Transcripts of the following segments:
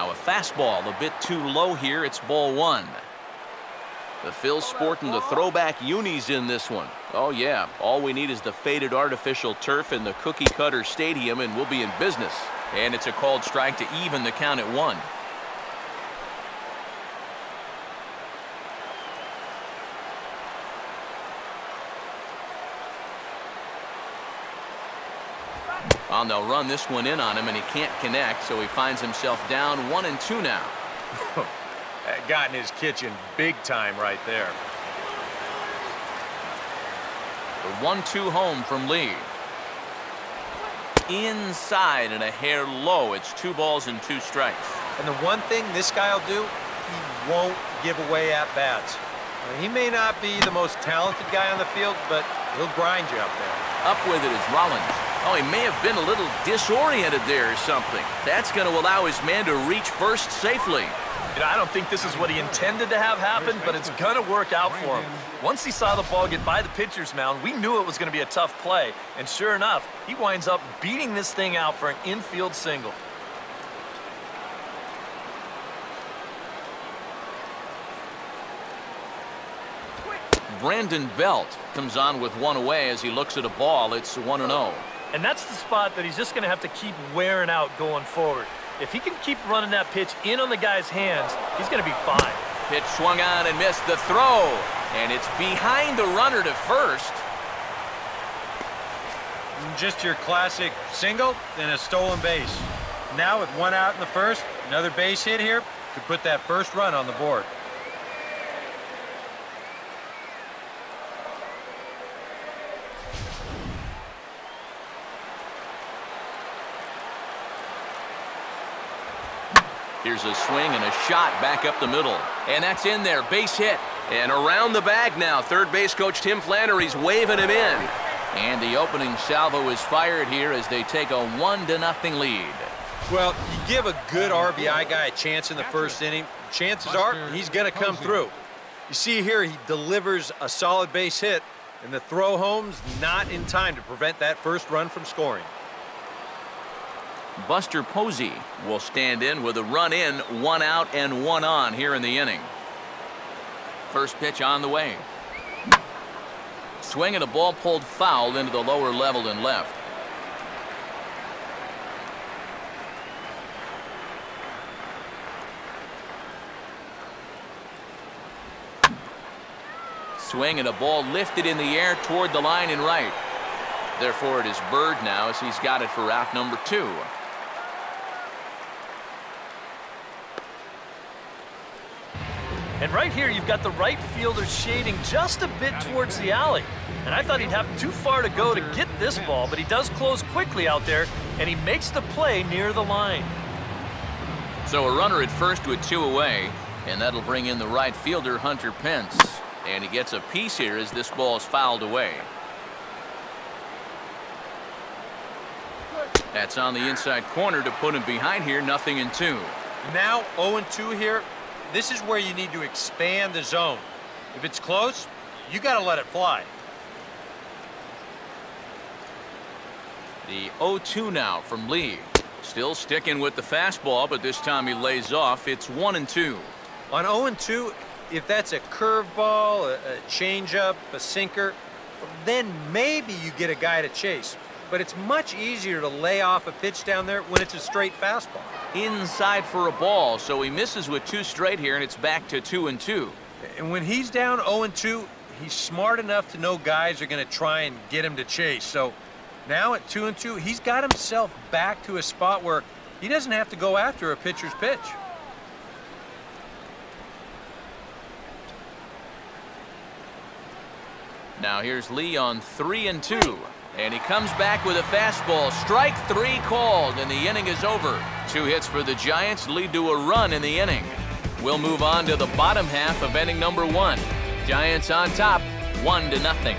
now. A fastball a bit too low here. It's ball one. The Phils sporting the throwback unis in this one. Oh, yeah. All we need is the faded artificial turf in the cookie-cutter stadium, and we'll be in business. And it's a called strike to even the count at 1. Well, they'll run this one in on him, and he can't connect, so he finds himself down 1-2 now. That got in his kitchen big time right there. The 1-2 home from Lee. Inside and a hair low. It's 2 balls and 2 strikes. And the one thing this guy will do, he won't give away at-bats. He may not be the most talented guy on the field, but he'll grind you up there. Up with it is Rollins. Oh, he may have been a little disoriented there or something. That's going to allow his man to reach first safely. I don't think this is what he intended to have happen, but it's going to work out for him. Once he saw the ball get by the pitcher's mound, we knew it was going to be a tough play. And sure enough, he winds up beating this thing out for an infield single. Brandon Belt comes on with 1 away as he looks at a ball. It's 1-0. And that's the spot that he's just going to have to keep wearing out going forward. If he can keep running that pitch in on the guy's hands, he's going to be fine. Pitch swung on and missed the throw. And it's behind the runner to first. Just your classic single and a stolen base. Now with 1 out in the first, another base hit here could put that first run on the board. Here's a swing and a shot back up the middle. And that's in there. Base hit. And around the bag now. Third base coach Tim Flannery's waving him in. And the opening salvo is fired here as they take a 1-0 lead. Well, you give a good RBI guy a chance in the first inning, chances are he's going to come through. You see here, he delivers a solid base hit, and the throw home's not in time to prevent that first run from scoring. Buster Posey will stand in with a run in, 1 out and 1 on here in the inning. First pitch on the way. Swing and a ball pulled foul into the lower level and left. Swing and a ball lifted in the air toward the line and right. Therefore, it is Bird now as he's got it for out number 2. And right here, you've got the right fielder shading just a bit towards the alley. And I thought he'd have too far to go to get this ball, but he does close quickly out there, and he makes the play near the line. So a runner at first with 2 away, and that'll bring in the right fielder, Hunter Pence. And he gets a piece here as this ball is fouled away. That's on the inside corner to put him behind here, 0-2. Now 0-2 here. This is where you need to expand the zone. If it's close, you got to let it fly. The 0-2 now from Lee. Still sticking with the fastball, but this time he lays off. It's 1-2. On 0-2, if that's a curveball, a changeup, a sinker, then maybe you get a guy to chase. But it's much easier to lay off a pitch down there when it's a straight fastball. Inside for a ball, so he misses with 2 straight here, and it's back to 2-2. And when he's down 0-2, he's smart enough to know guys are going to try and get him to chase. So now at 2-2, he's got himself back to a spot where he doesn't have to go after a pitcher's pitch. Now here's Lee on 3-2. And he comes back with a fastball. Strike 3 called, and the inning is over. 2 hits for the Giants lead to a run in the inning. We'll move on to the bottom half of inning number 1. Giants on top, 1-0.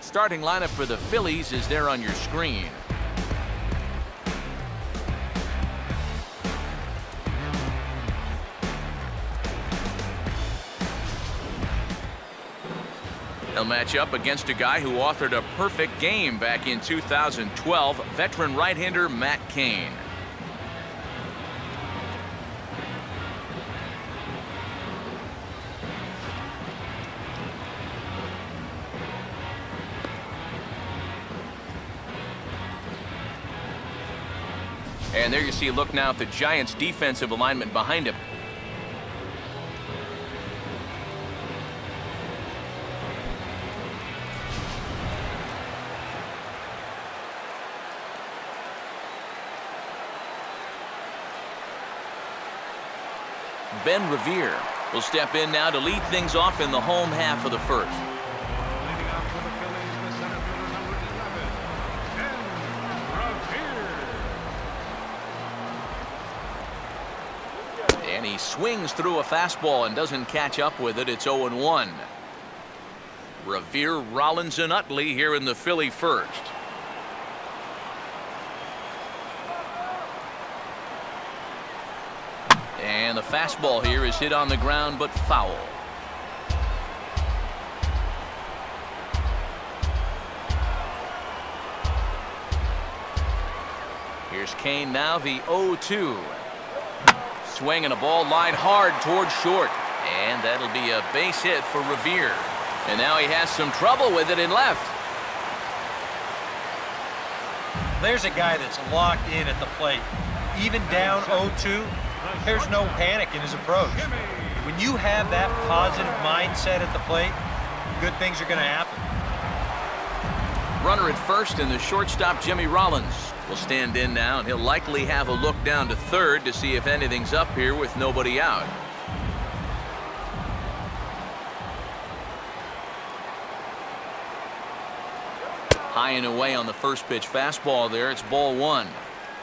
Starting lineup for the Phillies is there on your screen. He'll match up against a guy who authored a perfect game back in 2012, veteran right-hander Matt Cain. And there you see a look now at the Giants' defensive alignment behind him. Ben Revere will step in now to lead things off in the home half of the first. Leading off for the Phillies, the center fielder, number 11, Ben Revere. And he swings through a fastball and doesn't catch up with it. It's 0-1. Revere, Rollins, and Utley here in the Philly first. And the fastball here is hit on the ground but foul. Here's Cain now, the 0-2. Swinging a ball line hard towards short. And that'll be a base hit for Revere. And now he has some trouble with it in left. There's a guy that's locked in at the plate. Even down 0-2, there's no panic in his approach. When you have that positive mindset at the plate, good things are going to happen. Runner at first, and the shortstop, Jimmy Rollins, will stand in now, and he'll likely have a look down to third to see if anything's up here with nobody out. High and away on the first pitch fastball there. It's ball one.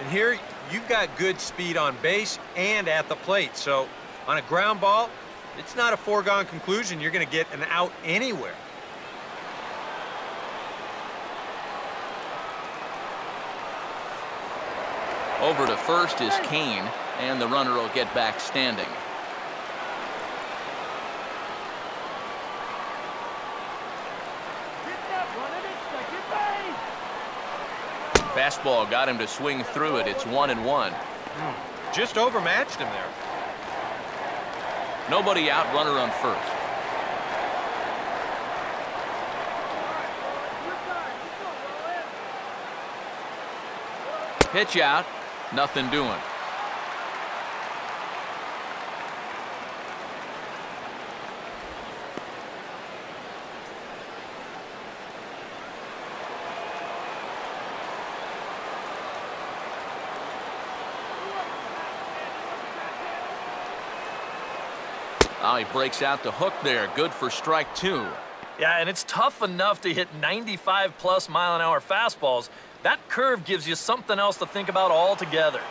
And here, you've got good speed on base and at the plate. So on a ground ball, it's not a foregone conclusion you're going to get an out anywhere. Over to first is Cain, and the runner will get back standing. Fastball got him to swing through it. It's 1-1. Just overmatched him there. Nobody out, runner on first. Pitch out, nothing doing. Oh, he breaks out the hook there. Good for strike two. Yeah, and it's tough enough to hit 95+ mile-an-hour fastballs. That curve gives you something else to think about altogether.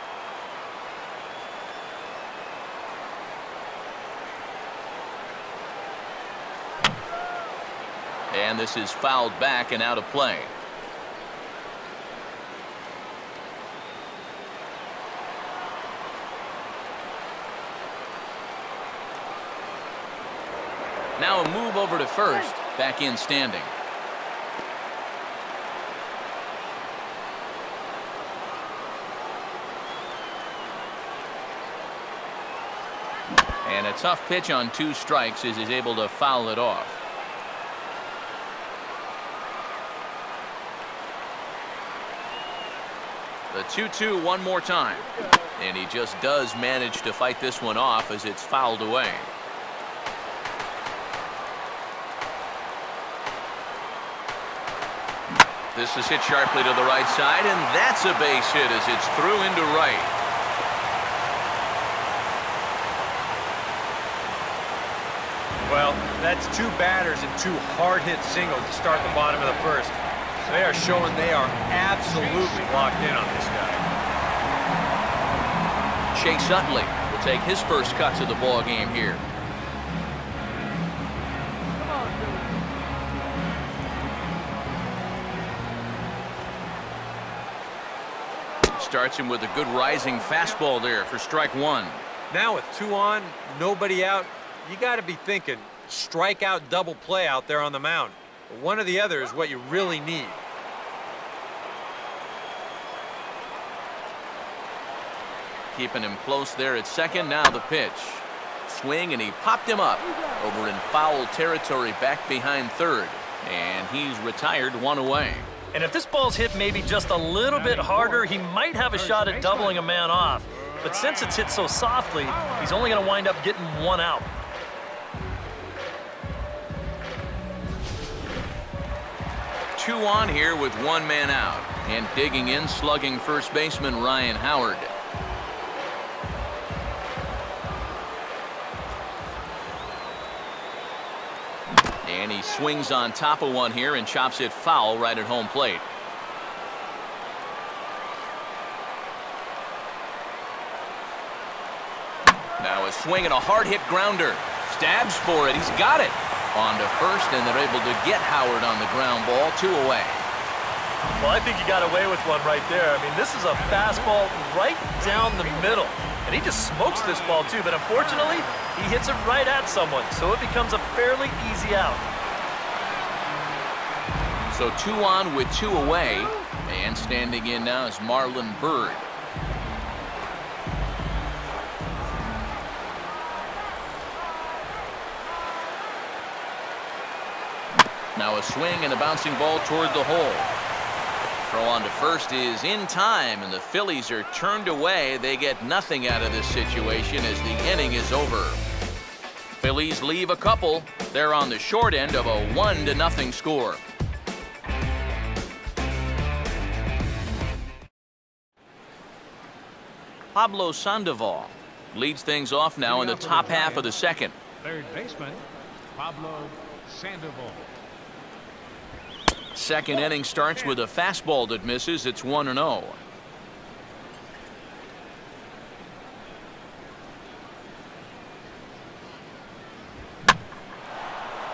And this is fouled back and out of play. Now a move over to first. Back in standing. And a tough pitch on 2 strikes as he's able to foul it off. The 2-2 one more time. And he just does manage to fight this one off as it's fouled away. This is hit sharply to the right side, and that's a base hit as it's through into right. Well, that's 2 batters and 2 hard-hit singles to start the bottom of the first. They are showing they are absolutely locked in on this guy. Chase Utley will take his first cut to the ball game here. Starts him with a good rising fastball there for strike 1. Now with 2 on, nobody out, you got to be thinking strikeout double play out there on the mound. But one or the other is what you really need. Keeping him close there at second. Now the pitch. Swing, and he popped him up over in foul territory back behind third. And he's retired, one away. And if this ball's hit maybe just a little bit harder, he might have a shot at doubling a man off. But since it's hit so softly, he's only going to wind up getting one out. Two on here with one man out. And digging in, slugging first baseman Ryan Howard. And he swings on top of one here and chops it foul right at home plate. Now a swing and a hard hit grounder. Stabs for it. He's got it. On to first, and they're able to get Howard on the ground ball. 2 away. Well, I think he got away with one right there. I mean, this is a fastball right down the middle. And he just smokes this ball, too. But unfortunately, he hits it right at someone. So it becomes a fairly easy out. So 2 on with 2 away. And standing in now is Marlon Byrd. Now a swing and a bouncing ball toward the hole. Throw on to first is in time, and the Phillies are turned away. They get nothing out of this situation as the inning is over. Phillies leave a couple. They're on the short end of a 1-0 score. Pablo Sandoval leads things off now in the top half of the second. Third baseman, Pablo Sandoval. Second inning starts with a fastball that misses. It's 1-0.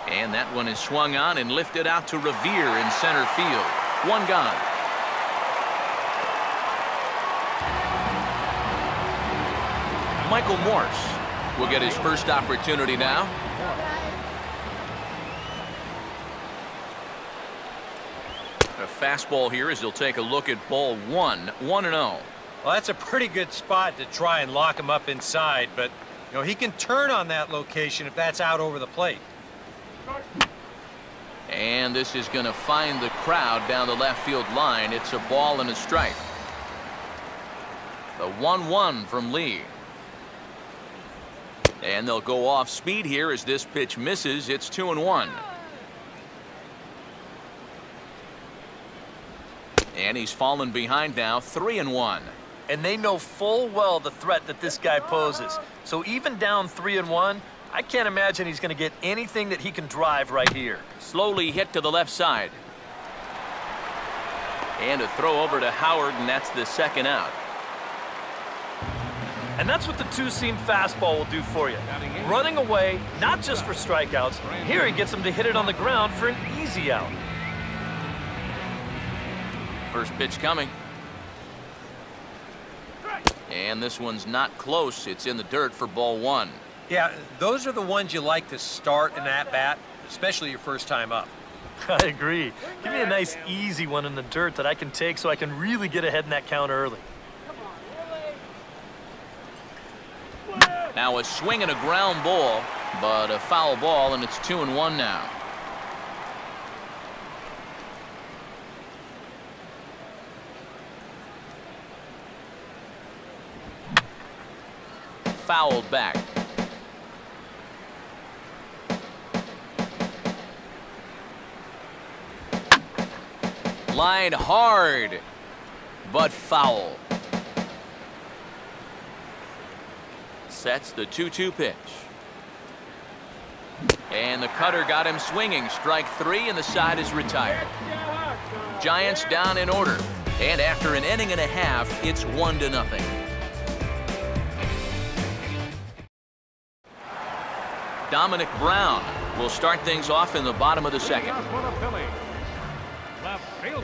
And that one is swung on and lifted out to Revere in center field. 1 gone. Michael Morse will get his first opportunity now. A fastball here as he'll take a look at ball 1. 1-0. Well, that's a pretty good spot to try and lock him up inside, but you know, he can turn on that location if that's out over the plate. And this is going to find the crowd down the left field line. It's a ball and a strike. The 1-1 from Lee. And they'll go off speed here as this pitch misses. It's 2-1. And he's fallen behind now, 3-1. And they know full well the threat that this guy poses. So even down 3-1, I can't imagine he's going to get anything that he can drive right here. Slowly hit to the left side. And a throw over to Howard, and that's the second out. And that's what the two-seam fastball will do for you. Running away, not just for strikeouts. Here he gets him to hit it on the ground for an easy out. First pitch coming. And this one's not close. It's in the dirt for ball 1. Yeah, those are the ones you like to start an at-bat, especially your first time up. I agree. Give me a nice, easy one in the dirt that I can take so I can really get ahead in that count early. Now a swing and a ground ball, but a foul ball, and it's 2-1 now. Fouled back. Line hard, but foul. Sets the 2-2 pitch. And the cutter got him swinging. Strike 3, and the side is retired. Giants down in order. And after an inning and a half, it's 1-0. Dominic Brown will start things off in the bottom of the second. For the Phillies, left field.